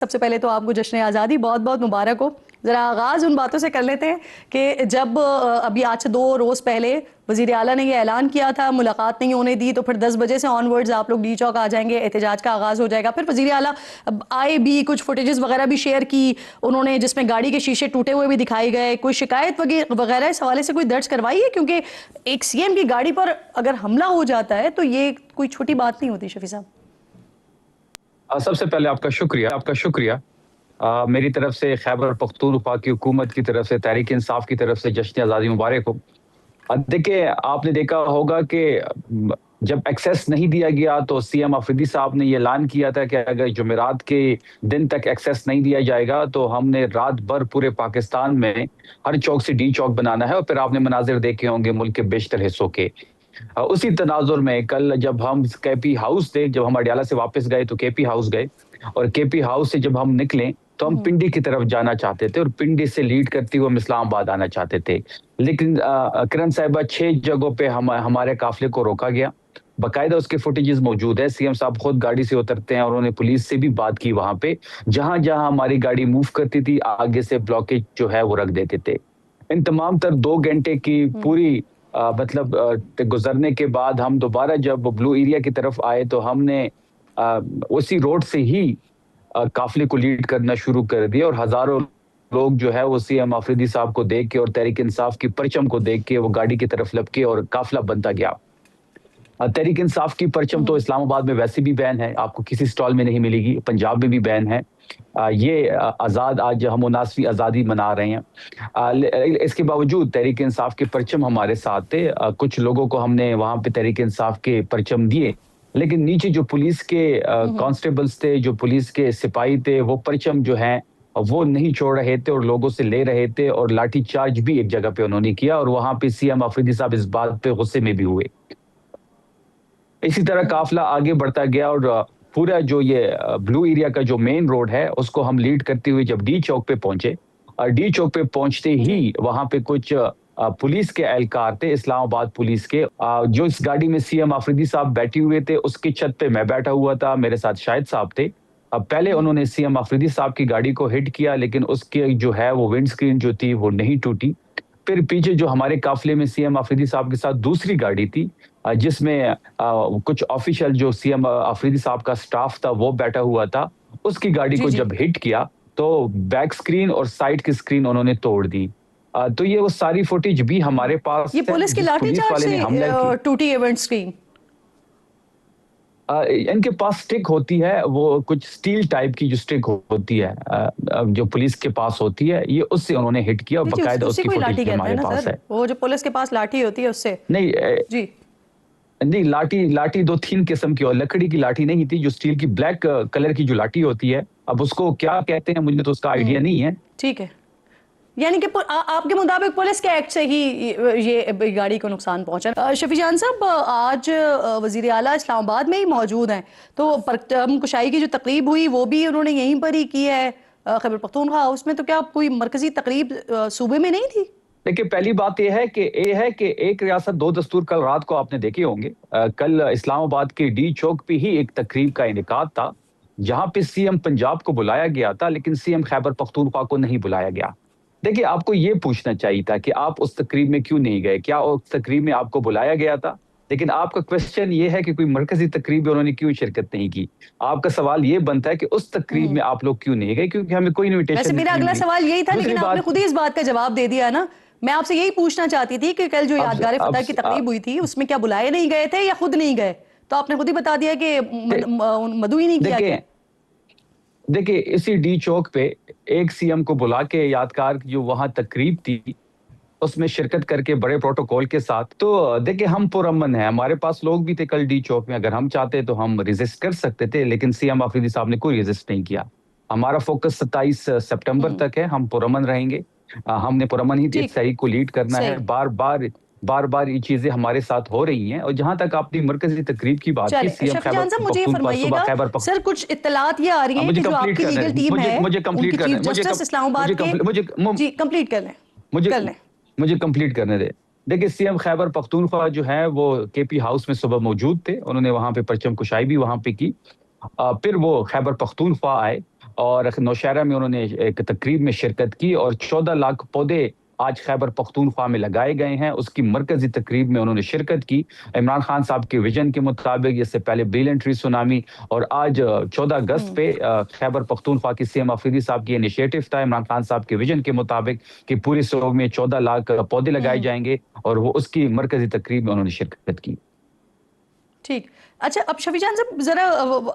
सबसे पहले तो आपको जश्न आज़ादी बहुत बहुत मुबारक हो। ज़रा आगाज़ उन बातों से कर लेते हैं कि जब अभी आज से 2 रोज़ पहले वज़ीर आला ने ये ऐलान किया था, मुलाकात नहीं होने दी, तो फिर 10 बजे से ऑनवर्ड्स आप लोग डी चौक आ जाएंगे, एहतजाज का आगाज़ हो जाएगा। फिर वज़ीर आला आए भी, कुछ फुटेजेस वगैरह भी शेयर की उन्होंने, जिसमें गाड़ी के शीशे टूटे हुए भी दिखाए गए। कोई शिकायत वगैरह इस हवाले से कोई दर्ज करवाई है? क्योंकि एक सीएम की गाड़ी पर अगर हमला हो जाता है तो ये कोई छोटी बात नहीं होती। शफी साहब, सबसे पहले आपका शुक्रिया। मेरी तरफ से खैबर पख्तूनख्वा की हुकूमत की तरफ से, तहरीक इंसाफ की तरफ से जश्न आज़ादी मुबारक हो। देखिए, आपने देखा होगा कि जब एक्सेस नहीं दिया गया तो सीएम अफरीदी साहब ने ये ऐलान किया था कि अगर जुमेरात के दिन तक एक्सेस नहीं दिया जाएगा तो हमने रात भर पूरे पाकिस्तान में हर चौक से डी चौक बनाना है। और फिर आपने मनाजिर देखे होंगे मुल्क के बेशतर हिस्सों के। उसी तनाजुर में कल जब हम केपी हाउस थे, जब हम अडियाला से वापस गए तो केपी हाउस गए, और केपी हाउस से जब हम निकले तो हम पिंडी की तरफ जाना चाहते थे और पिंडी से लीड करते हुए हम इस्लामाबाद आना चाहते थे। लेकिन किरण साहिबा 6 जगहों पे हमारे काफिले को रोका गया। बाकायदा उसके फुटेजेस मौजूद है। सीएम साहब खुद गाड़ी से उतरते हैं और उन्होंने पुलिस से भी बात की। वहां पे जहां जहां हमारी गाड़ी मूव करती थी, आगे से ब्लॉकेज जो है वो रख देते थे। इन तमाम तर 2 घंटे की पूरी मतलब गुजरने के बाद हम दोबारा जब ब्लू एरिया की तरफ आए तो हमने उसी रोड से ही काफिले को लीड करना शुरू कर दिया। और हजारों लोग जो है वो सीएम अफरीदी साहब को देख के और तहरीक इंसाफ की परचम को देख के वो गाड़ी की तरफ लपके और काफिला बनता गया। तहरीक इंसाफ की परचम तो इस्लामाबाद में वैसे भी बैन है, आपको किसी स्टॉल में नहीं मिलेगी, पंजाब में भी बैन है। ये आज़ाद, आज हम 79वीं आज़ादी मना रहे हैं। इसके बावजूद तहरीक इंसाफ के परचम हमारे साथ थे। कुछ लोगों को हमने वहां पे तहरीक इंसाफ के परचम दिए, लेकिन नीचे जो पुलिस के कांस्टेबल्स थे, जो पुलिस के सिपाही थे, वो परचम जो है वो नहीं छोड़ रहे थे और लोगों से ले रहे थे। और लाठी चार्ज भी एक जगह पे उन्होंने किया और वहां पे सीएम अफरीदी साहब इस बात पे गुस्से में भी हुए। इसी तरह काफिला आगे बढ़ता गया और पूरा जो ये ब्लू एरिया का जो मेन रोड है उसको हम लीड करते हुए जब डी चौक पे पहुंचे, और डी चौक पे पहुंचते ही वहां पे कुछ पुलिस के एहलकार थे, इस्लामाबाद पुलिस के, जो इस गाड़ी में सीएम अफरीदी साहब बैठे हुए थे उसकी छत पे मैं बैठा हुआ था, मेरे साथ शाहिद साहब थे। अब पहले उन्होंने सीएम अफरीदी साहब की गाड़ी को हिट किया, लेकिन उसके जो है वो विंड स्क्रीन जो थी वो नहीं टूटी। फिर पीछे जो हमारे काफिले में सीएम अफरीदी साहब के साथ दूसरी गाड़ी थी, जिसमें कुछ ऑफिशियल जो सीएम अफरीदी साहब का स्टाफ था वो बैठा हुआ था, उसकी गाड़ी को जब हिट किया तो बैक स्क्रीन और साइड की स्क्रीन उन्होंने तोड़ दी। तो ये वो सारी फुटेज भी हमारे पास ये पुलिस की लाठीचार्ज से टूटी इवेंट स्क्रीन। इनके पास स्टिक होती है, वो कुछ स्टील टाइप की जो स्टिक होती है जो पुलिस के पास होती है, ये उससे उन्होंने हिट किया और बकायदा उसकी फुटेज हमारे पास है। वो जो पुलिस के पास लाठी होती है उससे नहीं जी नहीं, लाठी 2-3 किस्म की, और लकड़ी की लाठी नहीं थी, जो स्टील की ब्लैक कलर की जो लाठी होती है, अब उसको क्या कहते हैं मुझे तो उसका आइडिया नहीं है। ठीक है, यानी कि आपके मुताबिक पुलिस के एक्ट से ही ये गाड़ी को नुकसान पहुंचा। शफी जान साहब, आज वजीर आला इस्लामाबाद में ही मौजूद हैं, तो परचम कुशाई की जो तकरीब हुई वो भी उन्होंने यहीं पर ही की है, खैबर पख्तूनख्वा हाउस में। तो क्या कोई मरकजी तकरीब सूबे में नहीं थी? देखिए, पहली बात यह है कि एक रियासत दो दस्तूर कल रात को आपने देखे होंगे। कल इस्लामाबाद के डी चौक पे ही एक तकरीब का इनेकाद था, जहां पे सीएम पंजाब को बुलाया गया था, लेकिन सीएम खैबर पख्तूनख्वा को नहीं बुलाया गया। देखिए, आपको ये पूछना चाहिए था कि आप उस तकरीब में क्यों नहीं गए, क्या उस तकरीब में आपको बुलाया गया था? लेकिन आपका क्वेश्चन ये है कि कोई मरकजी तकरीब में उन्होंने क्यों शिरकत नहीं की। आपका सवाल ये बनता है कि उस तकरीब में आप लोग क्यों नहीं गए, क्योंकि हमें कोई इन्विटेशन नहीं मिली। मेरा अगला सवाल यही था, लेकिन आपने खुद ही इस बात का जवाब दे दिया ना। मैं आपसे यही पूछना चाहती थी कि कल जो यादगार फतह की तकरीब हुई थी उसमें क्या बुलाए नहीं गए थे या खुद नहीं गए? तो आपने खुद ही बता दिया कि मदु ही नहीं किया। देखिए, इसी डी चौक पे एक सीएम को बुला के यादगार जो वहां तकरीब थी उसमें शिरकत करके बड़े प्रोटोकॉल के साथ, तो देखिए हम पुरअमन है, हमारे पास लोग भी थे कल डी चौक में। अगर हम चाहते तो हम रेजिस्ट कर सकते थे, लेकिन सीएम अफरीदी साहब ने कोई रेजिस्ट नहीं किया। हमारा फोकस 27 सितंबर तक है, हम पुरअमन रहेंगे। हमने पुरअमन ही इस तहरीक को लीड करना है। बार बार ये चीजें हमारे साथ हो रही हैं। और जहां तक आपकी मरकजी तकरीब की बात की, सीएम मुझे फरमाइएगा सर, कुछ इत्तलात ये आ रही हैं कि जो आपकी लीगल टीम है, मुझे कंप्लीट करने, जस्टिस इस्लामाबाद के, जी कंप्लीट कर लें, मुझे कंप्लीट करने दे। देखिए, सीएम खैबर पख्तूनख्वा जो है वो केपी हाउस में सुबह मौजूद थे, उन्होंने वहां पे परचम कुशाई भी वहां पे की। फिर वो खैबर पख्तूनख्वा आए और नौशहरा में उन्होंने एक तकरीब में शिरकत की और 14 लाख पौधे आज खैबर पख्तूनख्वा में लगाए गए हैं। उसकी मरकजी तकरीब में उन्होंने शिरकत की। इमरान खान साहब के विजन के मुताबिक, इससे पहले ब्रिलियंट ट्री सुनामी, और आज 14 अगस्त पे खैबर पख्तूनख्वा की सीएम अफरीदी साहब की इनिशिएटिव था इमरान खान साहब के विजन के मुताबिक कि पूरी सोग में 14 लाख पौधे लगाए जाएंगे, और वो उसकी मरकजी तकरीब में उन्होंने शिरकत की। ठीक। अच्छा, अब शफी जान साहब जरा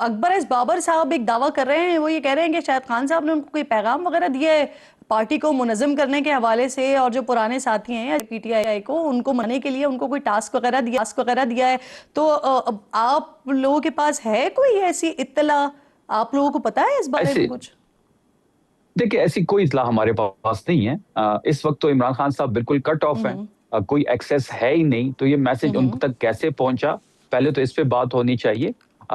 अकबर एस बाबर साहब एक दावा कर रहे हैं, वो ये कह रहे हैं कि शायद खान साहब ने उनको कोई पैगाम वगैरह दिया है पार्टी को मुनज़्ज़म करने के हवाले से, और जो पुराने साथी हैं पीटीआई को, उनको मनाने के लिए उनको कोई टास्क वगैरह दिया है। तो आप लोगों के पास है कोई ऐसी इत्तला? आप लोगों को पता है इस बारे में कुछ? देखिए, ऐसी कोई इत्तला हमारे पास नहीं है। इस वक्त तो इमरान खान साहब बिल्कुल कट ऑफ है, कोई एक्सेस है ही नहीं। तो ये मैसेज उन तक कैसे पहुंचा, पहले तो इस पे बात होनी चाहिए।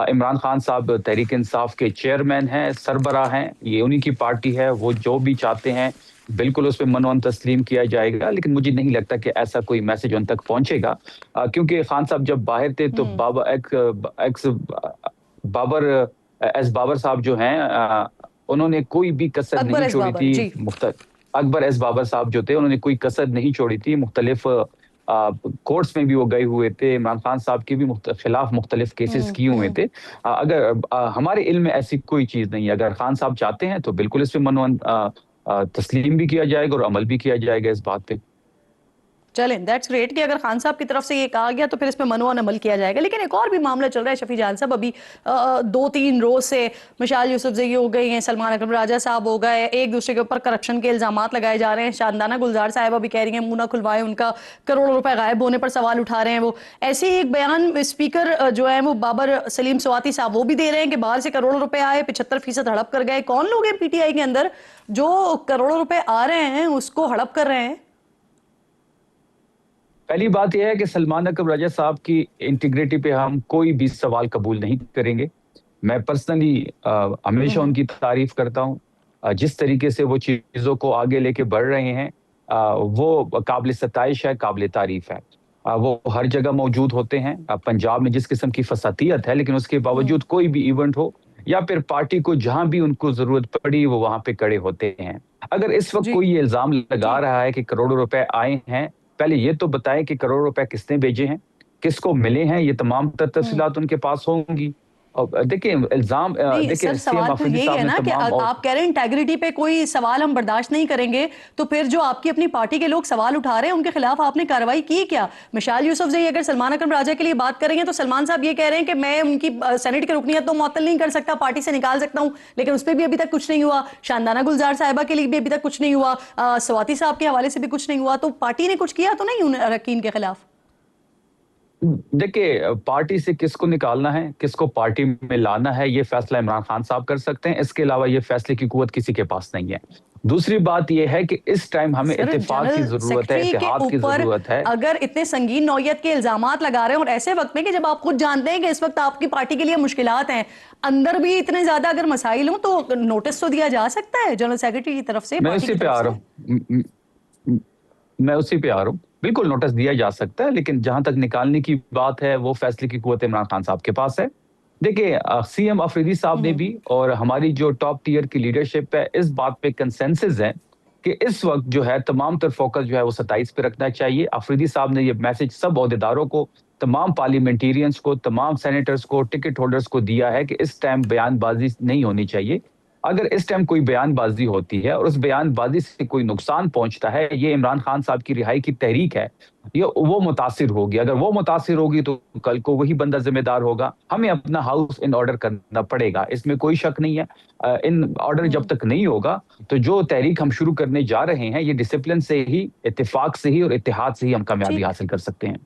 इमरान खान साहब तहरीक इंसाफ के चेयरमैन हैं, सरबराह हैं, ये उन्हीं की पार्टी है, वो जो भी चाहते हैं बिल्कुल उस पर मनोन तस्लीम किया जाएगा। लेकिन मुझे नहीं लगता कि ऐसा कोई मैसेज उन तक पहुंचेगा, क्योंकि खान साहब जब बाहर थे तो बाबर एस बाबर साहब जो हैं, उन्होंने कोई भी कसर नहीं छोड़ी थी। अकबर एस बाबर साहब जो थे, उन्होंने कोई कसर नहीं छोड़ी थी। मुख्तलिफ कोर्ट्स में भी वो गए हुए थे, इमरान खान साहब के भी खिलाफ मुख्तलिफ केसेस किए हुए थे। अगर हमारे इल्म में ऐसी कोई चीज नहीं है। अगर खान साहब चाहते हैं तो बिल्कुल इस पे मनोन तस्लीम भी किया जाएगा और अमल भी किया जाएगा इस बात पे। चलें, दैट्स ग्रेट कि अगर खान साहब की तरफ से ये कहा गया तो फिर इस पे मनोन अमल किया जाएगा। लेकिन एक और भी मामला चल रहा है शफी जान साहब, अभी 2-3 रोज से मिसाल यूसुफजई हो गई हैं, सलमान अकरम राजा साहब हो गए, एक दूसरे के ऊपर करप्शन के इल्जामात लगाए जा रहे हैं। शानदाना गुलजार साहिबा भी कह रही हैं मुंह ना खुलवाए, उनका करोड़ों रुपए गायब होने पर सवाल उठा रहे हैं वो। ऐसे ही एक बयान स्पीकर जो है वो बाबर सलीम स्वाति साहब वो भी दे रहे हैं कि बाहर से करोड़ों रुपए आए, 75% हड़प कर गए। कौन लोग हैं पीटीआई के अंदर जो करोड़ों रुपए आ रहे हैं उसको हड़प कर रहे हैं? पहली बात यह है कि सलमान अकरम राजा साहब की इंटीग्रिटी पे हम कोई भी सवाल कबूल नहीं करेंगे। मैं पर्सनली हमेशा उनकी तारीफ करता हूँ। जिस तरीके से वो चीजों को आगे लेके बढ़ रहे हैं, वो काबिल सताइश है, काबिल तारीफ है। वो हर जगह मौजूद होते हैं। पंजाब में जिस किस्म की फसातियत है, लेकिन उसके बावजूद कोई भी इवेंट हो या फिर पार्टी को जहां भी उनको जरूरत पड़ी वो वहां पे खड़े होते हैं। अगर इस वक्त कोई ये इल्जाम लगा रहा है कि करोड़ों रुपए आए हैं, पहले ये तो बताएं कि करोड़ों रुपए किसने भेजे हैं, किसको मिले हैं, ये तमाम तफसीलात उनके पास होंगी। और देखिए इल्जाम, देखिए सवाल तो यही है ना कि आप कह रहे हैं इंटेग्रिटी पे कोई सवाल हम बर्दाश्त नहीं करेंगे, तो फिर जो आपकी अपनी पार्टी के लोग सवाल उठा रहे हैं उनके खिलाफ आपने कार्रवाई की क्या? मिसाल यूसुफजई अगर सलमान अकरम राजा के लिए बात करेंगे तो सलमान साहब ये कह रहे हैं कि मैं उनकी सेनेट की रुकनियत तो मुअत्तल नहीं कर सकता, पार्टी से निकाल सकता हूं, लेकिन उस पर भी अभी तक कुछ नहीं हुआ। शानदाना गुलजार साहिबा के लिए भी अभी तक कुछ नहीं हुआ, स्वाति साहब के हवाले से भी कुछ नहीं हुआ। तो पार्टी ने कुछ किया तो नहीं उन अरकान के खिलाफ? देखिए, पार्टी से किसको निकालना है, किसको पार्टी में लाना है, ये फैसला इमरान खान साहब कर सकते हैं। इसके अलावा ये फैसले की कुव्वत किसी के पास नहीं है। दूसरी बात यह है कि इस टाइम हमें इत्तेफाक की जरूरत है, इत्तेहाद की जरूरत है। अगर इतने संगीन नौयत के इल्जामात लगा रहे हैं और ऐसे वक्त में कि जब आप खुद जानते हैं कि इस वक्त आपकी पार्टी के लिए मुश्किलात हैं, अंदर भी इतने ज्यादा अगर मसाइल हों, तो नोटिस तो दिया जा सकता है जनरल सेक्रेटरी की तरफ से। मैं उसी पे आ रहा हूँ, बिल्कुल नोटिस दिया जा सकता है, लेकिन जहां तक निकालने की बात है वो फैसले की कुव्वत इमरान खान साहब के पास है। देखिए, सीएम अफरीदी साहब ने भी और हमारी जो टॉप टियर की लीडरशिप है, इस बात पे कंसेंसस है कि इस वक्त जो है तमाम तर फोकस जो है वो 27 पे रखना चाहिए। अफरीदी साहब ने ये मैसेज सब ओहदेदारों को, तमाम पार्लियामेंटेरियंस को, तमाम सेनेटर्स को, टिकट होल्डर्स को दिया है कि इस टाइम बयानबाजी नहीं होनी चाहिए। अगर इस टाइम कोई बयानबाजी होती है और उस बयानबाजी से कोई नुकसान पहुंचता है, ये इमरान खान साहब की रिहाई की तहरीक है, ये वो मुतासिर होगी। अगर वो मुतासिर होगी तो कल को वही बंदा जिम्मेदार होगा। हमें अपना हाउस इन ऑर्डर करना पड़ेगा, इसमें कोई शक नहीं है। इन ऑर्डर जब तक नहीं होगा तो जो तहरीक हम शुरू करने जा रहे हैं, ये डिसिप्लिन से ही, इत्तेफाक से ही और इत्तेहाद से ही हम कामयाबी हासिल कर सकते हैं।